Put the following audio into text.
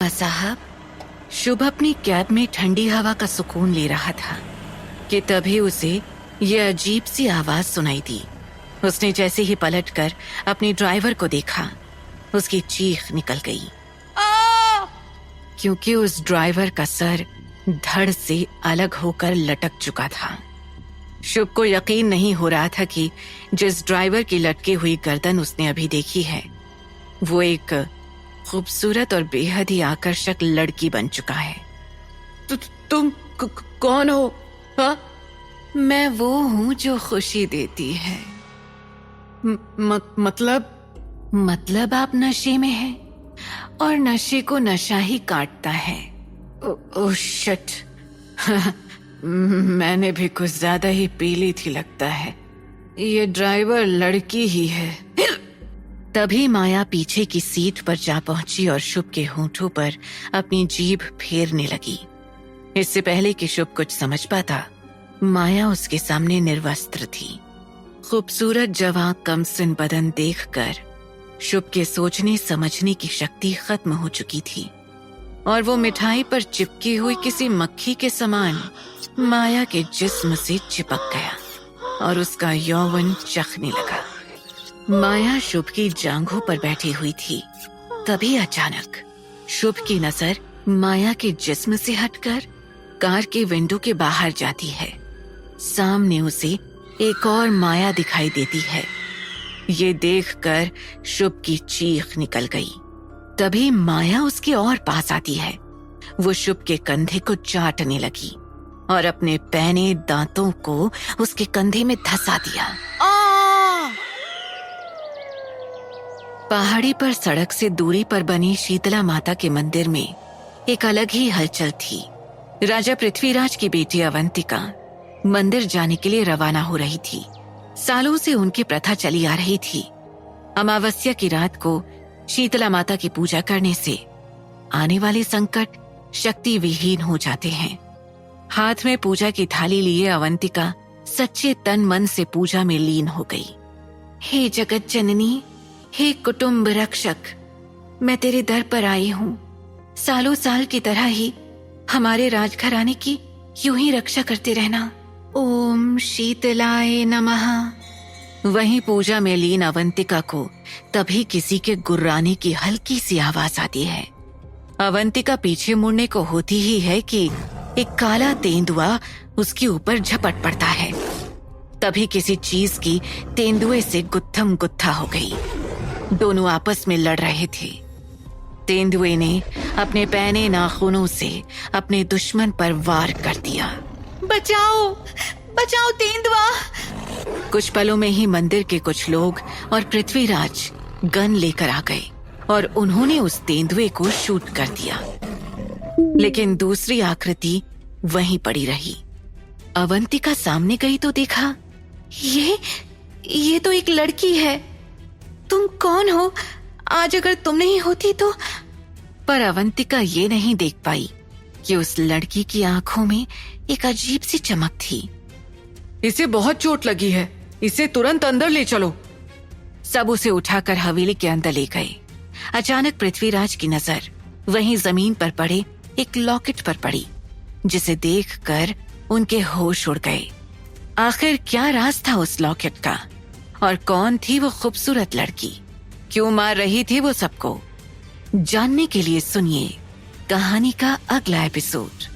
साहब, शुभ अपनी कैब में ठंडी हवा का सुकून ले रहा था कि तभी उसे यह अजीब सी आवाज सुनाई दी। उसने जैसे ही पलटकर अपने ड्राइवर को देखा, उसकी चीख निकल गई क्योंकि उस ड्राइवर का सर धड़ से अलग होकर लटक चुका था। शुभ को यकीन नहीं हो रहा था कि जिस ड्राइवर की लटकी हुई गर्दन उसने अभी देखी है, वो एक खूबसूरत और बेहद ही आकर्षक लड़की बन चुका है। तुम कौन हो? हा? मैं वो हूं जो खुशी देती है। मतलब आप नशे में हैं और नशे को नशा ही काटता है। ओह शिट, मैंने भी कुछ ज्यादा ही पी ली थी लगता है। ये ड्राइवर लड़की ही है। तभी माया पीछे की सीट पर जा पहुंची और शुभ के होंठों पर अपनी जीभ फेरने लगी। इससे पहले कि शुभ कुछ समझ पाता, माया उसके सामने निर्वस्त्र थी। खूबसूरत जवां कमसिन बदन देखकर शुभ के सोचने समझने की शक्ति खत्म हो चुकी थी और वो मिठाई पर चिपकी हुई किसी मक्खी के समान माया के जिस्म से चिपक गया और उसका यौवन चखने लगा। माया शुभ की जांघों पर बैठी हुई थी। तभी अचानक शुभ की नजर माया के जिस्म से हटकर कार के विंडो के बाहर जाती है। सामने उसे एक और माया दिखाई देती है। ये देखकर शुभ की चीख निकल गई। तभी माया उसके और पास आती है। वो शुभ के कंधे को चाटने लगी और अपने पैने दांतों को उसके कंधे में धंसा दिया। पहाड़ी पर सड़क से दूरी पर बनी शीतला माता के मंदिर में एक अलग ही हलचल थी। राजा पृथ्वीराज की बेटी अवंतिका मंदिर जाने के लिए रवाना हो रही थी। सालों से उनकी प्रथा चली आ रही थी। अमावस्या की रात को शीतला माता की पूजा करने से आने वाले संकट शक्ति विहीन हो जाते हैं। हाथ में पूजा की थाली लिए अवंतिका सच्चे तन मन से पूजा में लीन हो गई। हे जगत जननी, हे कुटुंब रक्षक, मैं तेरे दर पर आई हूँ। सालों साल की तरह ही हमारे राजघराने की यूं ही रक्षा करते रहना। ओम शीतलाय नमः। वहीं पूजा में लीन अवंतिका को तभी किसी के गुर्राने की हल्की सी आवाज आती है। अवंतिका पीछे मुड़ने को होती ही है कि एक काला तेंदुआ उसके ऊपर झपट पड़ता है। तभी किसी चीज की तेंदुए से गुत्थम गुत्था हो गई। दोनों आपस में लड़ रहे थे। तेंदुए ने अपने पैने नाखूनों से अपने दुश्मन पर वार कर दिया। बचाओ, बचाओ तेंदुआ। कुछ पलों में ही मंदिर के कुछ लोग और पृथ्वीराज गन लेकर आ गए और उन्होंने उस तेंदुए को शूट कर दिया। लेकिन दूसरी आकृति वहीं पड़ी रही। अवंतिका सामने गई तो देखा, ये तो एक लड़की है। तुम कौन हो? आज अगर तुम नहीं होती तो। पर अवंतिका ये नहीं देख पाई कि उस लड़की की आंखों में एक अजीब सी चमक थी। इसे बहुत चोट लगी है, इसे तुरंत अंदर ले चलो। सब उसे उठाकर हवेली के अंदर ले गए। अचानक पृथ्वीराज की नजर वहीं जमीन पर पड़े एक लॉकेट पर पड़ी, जिसे देखकर उनके होश उड़ गए। आखिर क्या राज था उस लॉकेट का और कौन थी वो खूबसूरत लड़की? क्यों मार रही थी वो सबको? जानने के लिए सुनिए कहानी का अगला एपिसोड।